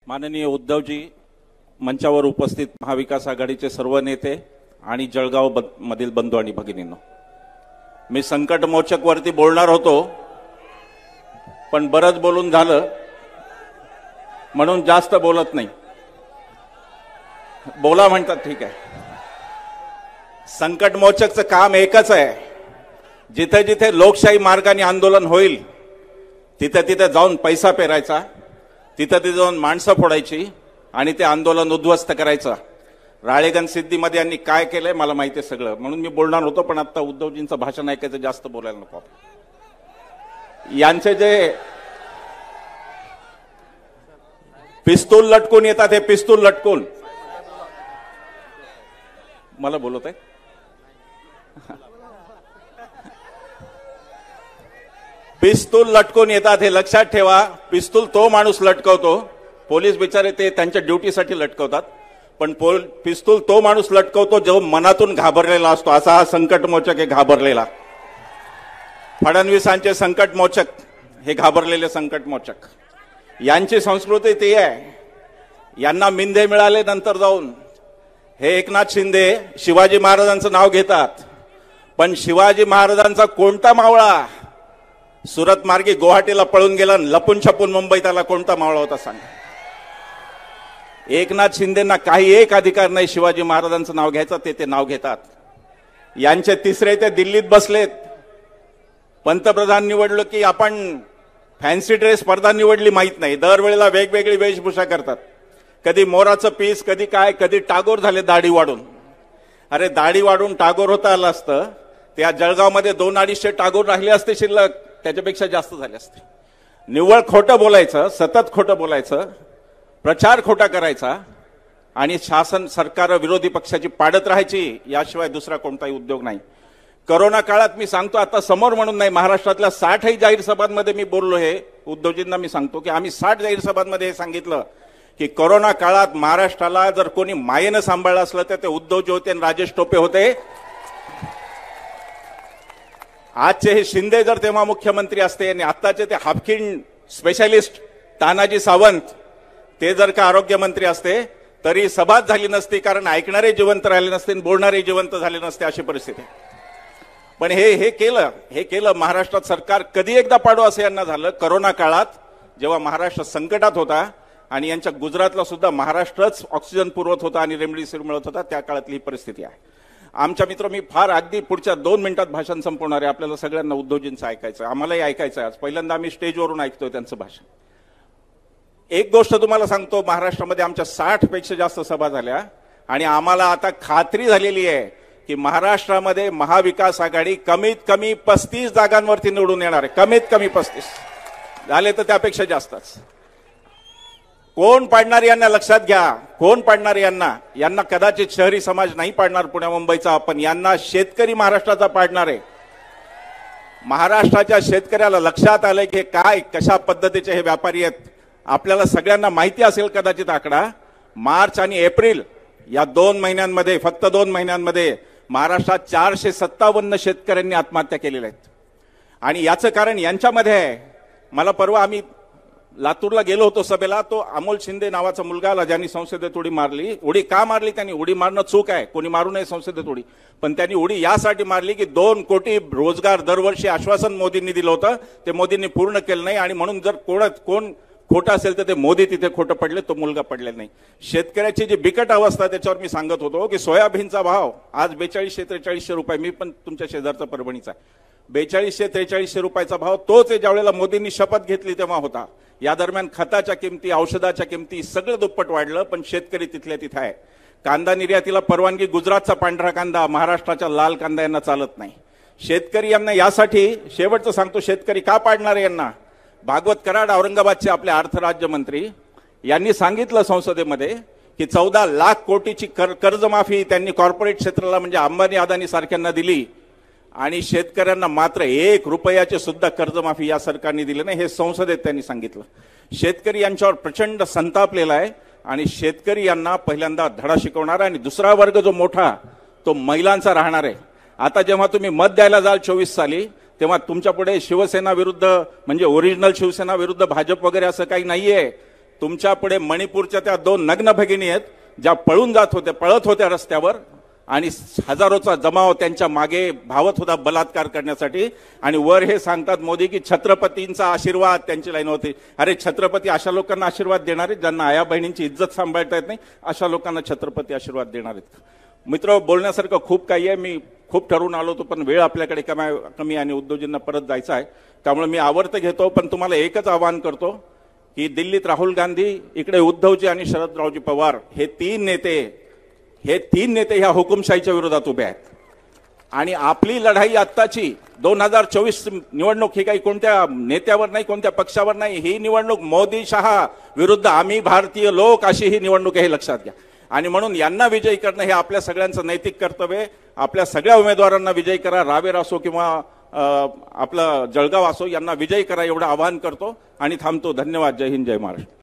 माननीय उद्धवजी, मंचावर उपस्थित महाविकास आघाडीचे सर्व नेते आणि जळगाव मधील बंधू आणि भगिनींनो, मी संकट मोचक वरती बोलणार होतो, पण बरंच बोलून झालं म्हणून जास्त बोलत नाही. बोला म्हणतात ठीक आहे. संकट मोचकचं काम एकच आहे, जिथे जिथे लोकशाही मार्गाने आंदोलन होईल तिथे तिथे जाऊन पैसा पेरायचा, तिथे तिथे जाऊन माणसं फोडायची आणि ते आंदोलन उद्ध्वस्त करायचं. राळेगण सिद्धीमध्ये यांनी काय केलंय मला माहिती आहे सगळं, म्हणून मी बोलणार होतो, पण आता उद्धवजींचं भाषण ऐकायचं, जास्त बोलायला नको. यांचे जे पिस्तूल लटकून येतात, हे पिस्तूल लटकून मला बोलत आहे. पिस्तूल लटकून येतात हे लक्षात ठेवा. पिस्तूल तो माणूस लटकवतो, पोलीस बिचारे ते त्यांच्या ड्युटीसाठी लटकवतात, पण पिस्तूल तो माणूस लटकवतो जो मनातून घाबरलेला असतो. असा हा संकटमोचक आहे, घाबरलेला. फडणवीसांचे संकटमोचक हे घाबरलेले संकटमोचक. यांची संस्कृती ती आहे, यांना मिंधे मिळाले नंतर जाऊन हे एकनाथ शिंदे शिवाजी महाराजांचं नाव घेतात, पण शिवाजी महाराजांचा कोणता मावळा सुरत मार्गे गुवाहाटीला पळून गेला, लपून छपून मुंबईत आला? कोणता मावळा होता सांगा? एकनाथ शिंदेना काही एक अधिकार नाही शिवाजी महाराजांचं नाव घ्यायचं, ते नाव घेतात. यांचे तिसरे ते दिल्लीत बसलेत. पंतप्रधान निवडलं की आपण फॅन्सी ड्रेस स्पर्धा निवडली माहित नाही, दरवेळेला वेगवेगळी वेशभूषा करतात. कधी मोराचं पीस, कधी काय, कधी टागोर झाले दाढी वाढून. अरे दाढी वाढून टागोर होता आलं असतं, त्या जळगावमध्ये 200-250 टागोर राहिले असते शिल्लक, त्याच्यापेक्षा जास्त झाले असते. निव्वळ खोटं बोलायचं, सतत खोटं बोलायचं, प्रचार खोटा करायचा आणि शासन सरकार विरोधी पक्षाची पाडत राहायची, याशिवाय दुसरा कोणताही उद्योग नाही. कोरोना काळात मी सांगतो, आता समोर म्हणून नाही, महाराष्ट्रातल्या 60 जाहीर सभांमध्ये मी बोललो. हे उद्धवजींना मी सांगतो की आम्ही 60 जाहीर सभांमध्ये हे सांगितलं की कोरोना काळात महाराष्ट्राला जर कोणी मायेनं सांभाळलं असलं तर ते उद्धवजी होते आणि राजेश टोपे होते. आजचे हे शिंदे जर तेव्हा मुख्यमंत्री असते आणि आताचे ते हाफकिन स्पेशालिस्ट तानाजी सावंत ते जर का आरोग्यमंत्री असते तरी सभाच झाली नसती, कारण ऐकणारे जिवंत राहिले नसते आणि बोलणारे जिवंत झाले नसते, अशी परिस्थिती. पण हे केलं महाराष्ट्रात सरकार. कधी एकदा पाडू असं यांना झालं कोरोना काळात, जेव्हा महाराष्ट्र संकटात होता आणि यांच्या गुजरातला सुद्धा महाराष्ट्रच ऑक्सिजन पुरवत होता आणि रेमडेसिवीर मिळत होता, त्या काळातली ही परिस्थिती आहे. आमच्या मित्र, मी फार अगदी पुढच्या 2 मिनिटात भाषण संपवणार आहे. आपल्याला सगळ्यांना उद्धवजींचं ऐकायचं, आम्हालाही ऐकायचं आहे. आज पहिल्यांदा आम्ही स्टेजवरून ऐकतोय त्यांचं भाषण. एक गोष्ट तुम्हाला सांगतो, महाराष्ट्रामध्ये आमच्या 60 पेक्षा जास्त सभा झाल्या आणि आम्हाला आता खात्री झालेली आहे की महाराष्ट्रामध्ये महाविकास आघाडी कमीत कमी 35 जागांवरती निवडून येणार आहे. कमीत कमी 35 झाले तर त्यापेक्षा जास्तच. कोण पाडणार यांना लक्षात घ्या, कोण पाडणार यांना कदाचित शहरी समाज नाही पाडणार पुण्या मुंबईचा, पण यांना शेतकरी महाराष्ट्राचा पाडणार आहे. महाराष्ट्राच्या शेतकऱ्याला लक्षात आलंय की काय कशा पद्धतीचे हे व्यापारी आहेत. आपल्याला सगळ्यांना माहिती असेल कदाचित आकडा, मार्च आणि एप्रिल या 2 महिन्यांमध्ये, फक्त 2 महिन्यांमध्ये महाराष्ट्रात 457 शेतकऱ्यांनी आत्महत्या केलेल्या आहेत. आणि याचं कारण यांच्यामध्ये आहे. मला परवा आम्ही लातूरला गेलो होतो सभेला, तो अमोल शिंदे नावाचा मुलगा आला ज्यांनी संसदेत उडी मारली. उडी का मारली त्यांनी? उडी मारणं चूक आहे, कोणी मारू नये संसदेत उडी, पण त्यांनी उडी यासाठी मारली की 2 कोटी रोजगार दरवर्षी आश्वासन मोदींनी दिलं होतं, ते मोदींनी पूर्ण केलं नाही. आणि म्हणून जर कोण खोटं असेल तर ते मोदी तिथे खोटं पडले, तो मुलगा पडलेला नाही. शेतकऱ्याची जी बिकट अवस्था त्याच्यावर मी सांगत होतो की सोयाबीनचा भाव आज 4200-4300 रुपये, मी पण तुमच्या शेजारचा परभणीचा आहे, 4200-4300 रुपयाचा भाव तोच ज्यावेळेला मोदींनी शपथ घेतली तेव्हा होता. या दरम्यान खताच्या किमती, औषधाच्या किमती सगळं दुप्पट वाढलं, पण शेतकरी तिथल्या तिथे आहे. कांदा निर्यातीला परवानगी, गुजरातचा पांढरा कांदा, महाराष्ट्राचा लाल कांदा यांना चालत नाही. शेतकरी यांना यासाठी शेवटचं सांगतो, शेतकरी का पाडणार आहे यांना? भागवत कराड औरंगाबादचे आपले अर्थ राज्यमंत्री यांनी सांगितलं संसदेमध्ये की 14 लाख कोटीची कर्जमाफी त्यांनी कॉर्पोरेट क्षेत्राला म्हणजे अंबानी अदानी सारख्यांना दिली आणि शेतकऱ्यांना मात्र 1 रुपयाचे सुद्धा कर्जमाफी या सरकारने दिली नाही. हे संसदेत त्यांनी सांगितलं. शेतकरी यांच्यावर प्रचंड संतापलेला आहे आणि शेतकरी यांना पहिल्यांदा धडा शिकवणार आणि दुसरा वर्ग जो मोठा तो महिलांचा राहणार आहे. आता जेव्हा तुम्ही मत द्यायला जाल 24 साली, तेव्हा तुमच्या पुढे शिवसेना विरुद्ध म्हणजे ओरिजिनल शिवसेना विरुद्ध भाजप वगैरे असं काही नाहीये. तुमच्या पुढे मणिपूरच्या त्या 2 नग्न भगिनी आहेत ज्या पळत होत्या रस्त्यावर आणि हजारोचा जमाव त्यांच्या मागे धावत होता बलात्कार करण्यासाठी, आणि वर हे सांगतात मोदी की छत्रपतींचा आशीर्वाद त्यांची लाईन होती. अरे छत्रपती अशा लोकांना आशीर्वाद देणार आहेत ज्यांना आया बहिणींची इज्जत सांभाळता येत नाही, अशा लोकांना छत्रपती आशीर्वाद देणार आहेत. मित्र, बोलण्यासारखं खूप काही आहे. मी खूप ठरवून आलो होतो, पण वेळ आपल्याकडे कमी आणि उद्योजींना परत जायचं आहे, त्यामुळे मी आवर्त घेतो. पण तुम्हाला एकच आवाहन करतो की दिल्लीत राहुल गांधी, इकडे उद्धवजी आणि शरदरावजी पवार हे तीन नेते ह्या हुकुमशाहीच्या विरोधात उभे आहेत. आणि आपली लढाई आत्ताची 2024 निवडणूक ही काही कोणत्या नेत्यावर नाही, कोणत्या पक्षावर नाही. ही निवडणूक मोदी शहा विरुद्ध आम्ही भारतीय लोक अशी ही निवडणूक आहे, हे लक्षात घ्या. आणि म्हणून यांना विजयी करणं हे आपल्या सगळ्यांचं नैतिक कर्तव्य आहे. आपल्या सगळ्या उमेदवारांना विजयी करा, रावेर असो किंवा आपलं जळगाव असो, यांना विजयी करा एवढं आवाहन करतो आणि थांबतो. धन्यवाद. जय हिंद, जय महाराष्ट्र.